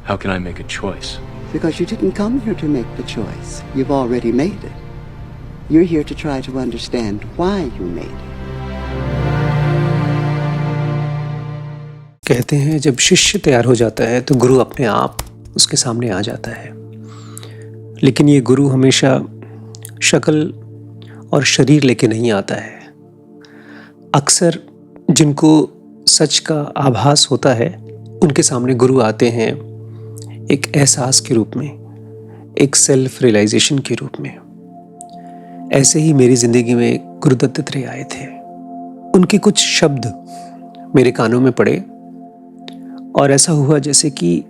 How can I make a choice? Because you didn't come here to make the choice. You've already made it. You're here to try to understand why you made it. कहते हैं जब शिष्य तैयार हो जाता है तो गुरु अपने आप उसके सामने आ जाता है, लेकिन ये गुरु हमेशा शक्ल और शरीर लेके नहीं आता है। अक्सर जिनको सच का आभास होता है उनके सामने गुरु आते हैं एक एहसास के रूप में, एक सेल्फ रियलाइजेशन के रूप में। ऐसे ही मेरी ज़िंदगी में गुरु दत्तात्रेय आए थे। उनके कुछ शब्द मेरे कानों में पड़े और ऐसा हुआ जैसे कि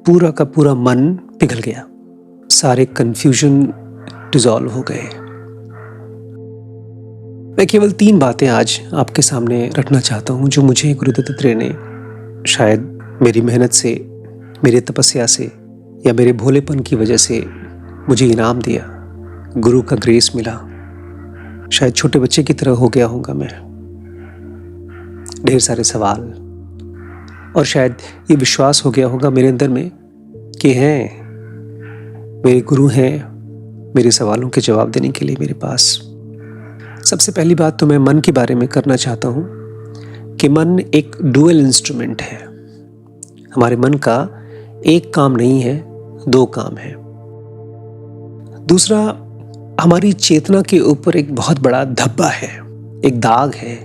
पूरा का पूरा मन पिघल गया, सारे कन्फ्यूजन डिसॉल्व हो गए। मैं केवल 3 बातें आज आपके सामने रखना चाहता हूँ जो मुझे गुरु दत्तात्रेय ने शायद मेरी मेहनत से, मेरी तपस्या से या मेरे भोलेपन की वजह से मुझे इनाम दिया, गुरु का ग्रेस मिला। शायद छोटे बच्चे की तरह हो गया होगा मैं, ढेर सारे सवाल, और शायद ये विश्वास हो गया होगा मेरे अंदर में कि हैं मेरे गुरु हैं मेरे सवालों के जवाब देने के लिए मेरे पास। सबसे पहली बात तो मैं मन के बारे में करना चाहता हूँ कि मन एक डुअल इंस्ट्रूमेंट है। हमारे मन का एक काम नहीं है, 2 काम है। दूसरा, हमारी चेतना के ऊपर एक बहुत बड़ा धब्बा है, एक दाग है,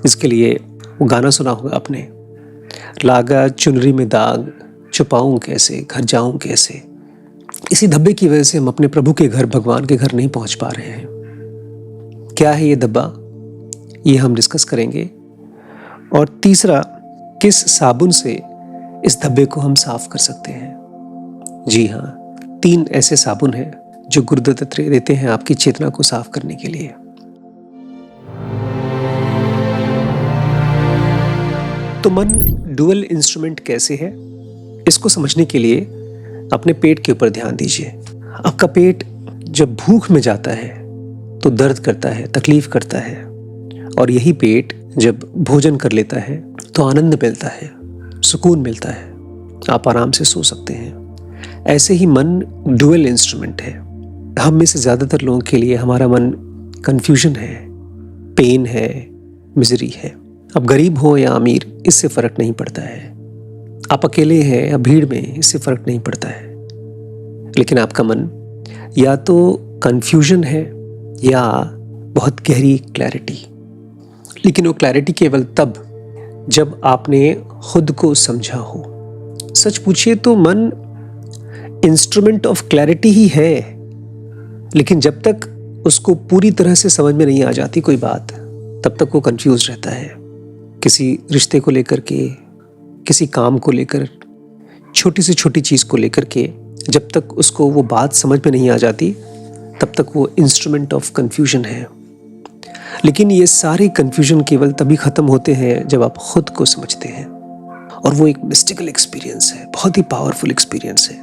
जिसके लिए वो गाना सुना होगा आपने, लागा चुनरी में दाग छुपाऊं कैसे, घर जाऊं कैसे। इसी धब्बे की वजह से हम अपने प्रभु के घर, भगवान के घर नहीं पहुंच पा रहे हैं। क्या है ये धब्बा, ये हम डिस्कस करेंगे। और तीसरा, किस साबुन से इस धब्बे को हम साफ कर सकते हैं। जी हाँ, 3 ऐसे साबुन हैं जो गुरु दत्तात्रेय देते हैं आपकी चेतना को साफ करने के लिए। तो मन डुअल इंस्ट्रूमेंट कैसे है, इसको समझने के लिए अपने पेट के ऊपर ध्यान दीजिए। आपका पेट जब भूख में जाता है तो दर्द करता है, तकलीफ करता है, और यही पेट जब भोजन कर लेता है तो आनंद मिलता है, सुकून मिलता है, आप आराम से सो सकते हैं। ऐसे ही मन डुअल इंस्ट्रूमेंट है। हम में से ज़्यादातर लोगों के लिए हमारा मन कन्फ्यूजन है, पेन है, मिजरी है। अब गरीब हो या अमीर, इससे फ़र्क नहीं पड़ता है। आप अकेले हैं या भीड़ में, इससे फ़र्क नहीं पड़ता है। लेकिन आपका मन या तो कन्फ्यूजन है या बहुत गहरी क्लैरिटी। लेकिन वो क्लैरिटी केवल तब जब आपने खुद को समझा हो। सच पूछिए तो मन इंस्ट्रूमेंट ऑफ क्लैरिटी ही है, लेकिन जब तक उसको पूरी तरह से समझ में नहीं आ जाती कोई बात, तब तक वो कंफ्यूज रहता है। किसी रिश्ते को लेकर के, किसी काम को लेकर, छोटी से छोटी चीज़ को लेकर के, जब तक उसको वो बात समझ में नहीं आ जाती, तब तक वो इंस्ट्रूमेंट ऑफ कंफ्यूजन है। लेकिन ये सारे कंफ्यूजन केवल तभी ख़त्म होते हैं जब आप खुद को समझते हैं, और वो एक मिस्टिकल एक्सपीरियंस है, बहुत ही पावरफुल एक्सपीरियंस है।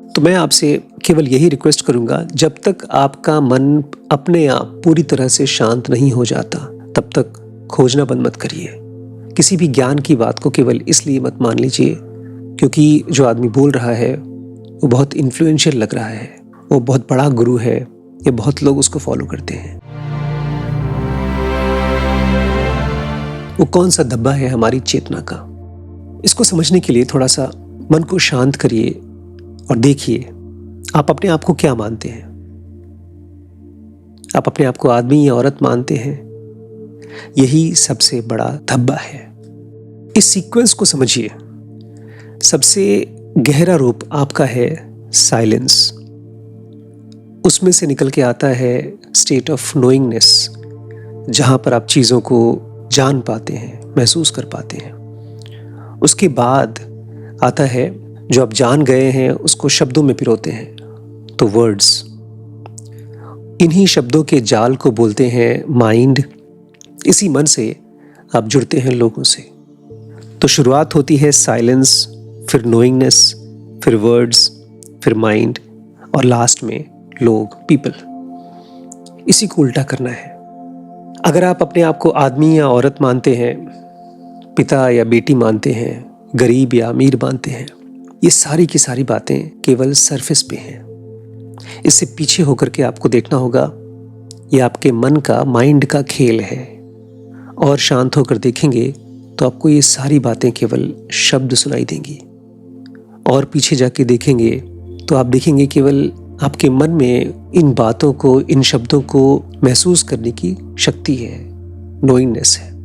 तो मैं आपसे केवल यही रिक्वेस्ट करूँगा, जब तक आपका मन अपने आप पूरी तरह से शांत नहीं हो जाता, तब तक खोजना बंद मत करिए। किसी भी ज्ञान की बात को केवल इसलिए मत मान लीजिए क्योंकि जो आदमी बोल रहा है वो बहुत इन्फ्लुएंशियल लग रहा है, वो बहुत बड़ा गुरु है, ये बहुत लोग उसको फॉलो करते हैं। वो कौन सा धब्बा है हमारी चेतना का, इसको समझने के लिए थोड़ा सा मन को शांत करिए और देखिए आप अपने आप को क्या मानते हैं। आप अपने आप को आदमी या औरत मानते हैं, यही सबसे बड़ा धब्बा है। इस सीक्वेंस को समझिए। सबसे गहरा रूप आपका है साइलेंस। उसमें से निकल के आता है स्टेट ऑफ नोइंगनेस, जहां पर आप चीज़ों को जान पाते हैं, महसूस कर पाते हैं। उसके बाद आता है जो आप जान गए हैं उसको शब्दों में पिरोते हैं, तो वर्ड्स। इन्हीं शब्दों के जाल को बोलते हैं माइंड। इसी मन से आप जुड़ते हैं लोगों से। तो शुरुआत होती है साइलेंस, फिर नोइंगनेस, फिर वर्ड्स, फिर माइंड, और लास्ट में लोग, पीपल। इसी को उल्टा करना है। अगर आप अपने आप को आदमी या औरत मानते हैं, पिता या बेटी मानते हैं, गरीब या अमीर मानते हैं, ये सारी की सारी बातें केवल सरफेस पे हैं। इससे पीछे होकर के आपको देखना होगा, ये आपके मन का, माइंड का खेल है। और शांत होकर देखेंगे तो आपको ये सारी बातें केवल शब्द सुनाई देंगी। और पीछे जाके देखेंगे तो आप देखेंगे केवल आपके मन में इन बातों को, इन शब्दों को महसूस करने की शक्ति है, नोइंगनेस है।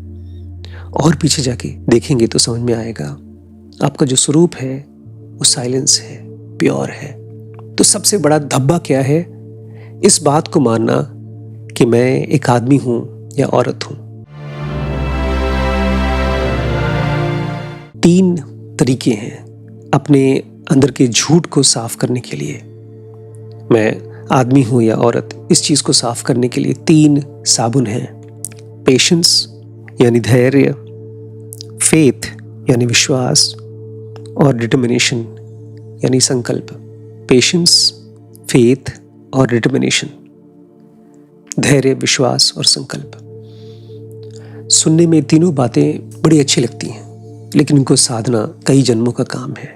और पीछे जाके देखेंगे तो समझ में आएगा आपका जो स्वरूप है वो साइलेंस है, प्योर है। तो सबसे बड़ा धब्बा क्या है? इस बात को मानना कि मैं एक आदमी हूं या औरत हूं। 3 तरीके हैं अपने अंदर के झूठ को साफ करने के लिए। मैं आदमी हूं या औरत, इस चीज को साफ करने के लिए 3 साबुन हैं। पेशेंस यानी धैर्य, फेथ यानी विश्वास, और डिटर्मिनेशन यानी संकल्प। पेशेंस, फेथ और डिटर्मिनेशन, धैर्य, विश्वास और संकल्प। सुनने में तीनों बातें बड़ी अच्छी लगती हैं, लेकिन इनको साधना कई जन्मों का काम है।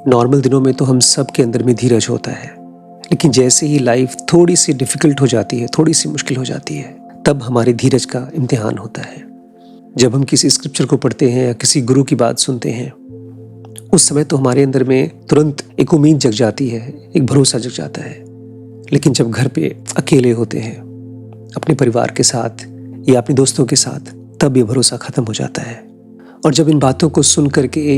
नॉर्मल दिनों में तो हम सब के अंदर में धीरज होता है, लेकिन जैसे ही लाइफ थोड़ी सी डिफिकल्ट हो जाती है, थोड़ी सी मुश्किल हो जाती है, तब हमारी धीरज का इम्तिहान होता है। जब हम किसी स्क्रिप्चर को पढ़ते हैं या किसी गुरु की बात सुनते हैं, उस समय तो हमारे अंदर में तुरंत एक उम्मीद जग जाती है, एक भरोसा जग जाता है। लेकिन जब घर पे अकेले होते हैं अपने परिवार के साथ या अपने दोस्तों के साथ, तब ये भरोसा खत्म हो जाता है। और जब इन बातों को सुन करके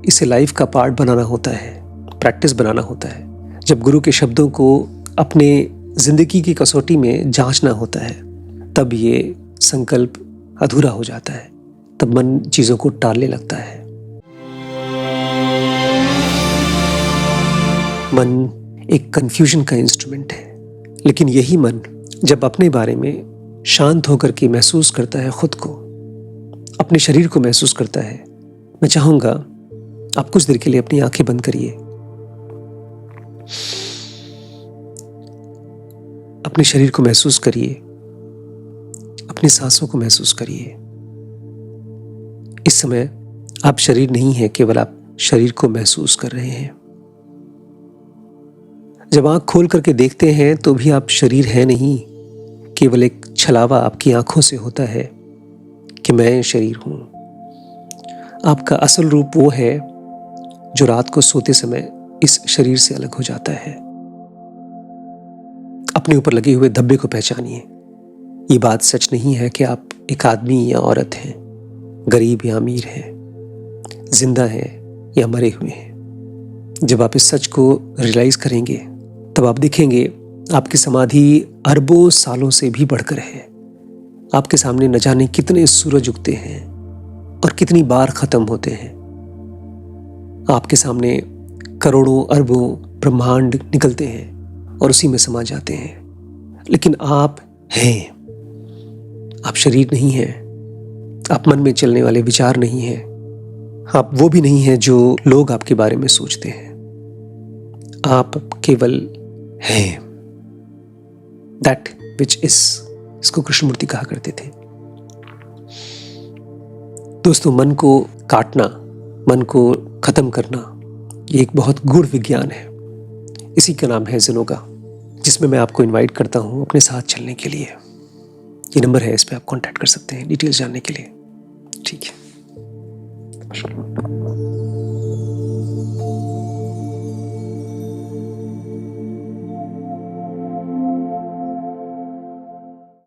इसे लाइफ का पार्ट बनाना होता है, प्रैक्टिस बनाना होता है, जब गुरु के शब्दों को अपने जिंदगी की कसौटी में जांचना होता है, तब ये संकल्प अधूरा हो जाता है। तब मन चीजों को टालने लगता है। मन एक कंफ्यूजन का इंस्ट्रूमेंट है, लेकिन यही मन जब अपने बारे में शांत होकर के महसूस करता है, खुद को, अपने शरीर को महसूस करता है। मैं चाहूंगा आप कुछ देर के लिए अपनी आंखें बंद करिए, अपने शरीर को महसूस करिए, अपनी सांसों को महसूस करिए। इस समय आप शरीर नहीं है, केवल आप शरीर को महसूस कर रहे हैं। जब आंख खोल करके देखते हैं तो भी आप शरीर है नहीं, केवल एक छलावा आपकी आंखों से होता है कि मैं शरीर हूं। आपका असल रूप वो है जो रात को सोते समय इस शरीर से अलग हो जाता है। अपने ऊपर लगे हुए धब्बे को पहचानिए। ये बात सच नहीं है कि आप एक आदमी या औरत हैं, गरीब या अमीर हैं, जिंदा हैं या मरे हुए हैं। जब आप इस सच को रियलाइज करेंगे, तब आप देखेंगे आपकी समाधि अरबों सालों से भी बढ़कर है। आपके सामने न जाने कितने सूरज उगते हैं और कितनी बार खत्म होते हैं। आपके सामने करोड़ों अरबों ब्रह्मांड निकलते हैं और उसी में समा जाते हैं। लेकिन आप हैं, आप शरीर नहीं हैं, आप मन में चलने वाले विचार नहीं हैं, आप वो भी नहीं हैं जो लोग आपके बारे में सोचते हैं। आप केवल हैं, दैट विच इज। इसको कृष्णमूर्ति कहा करते थे। दोस्तों, मन को काटना, मन को खत्म करना, ये एक बहुत गूढ़ विज्ञान है। इसी का नाम है ज़ेनोगा, जिसमें मैं आपको इनवाइट करता हूं अपने साथ चलने के लिए। ये नंबर है, इस पे आप कांटेक्ट कर सकते हैं डिटेल्स जानने के लिए। ठीक है।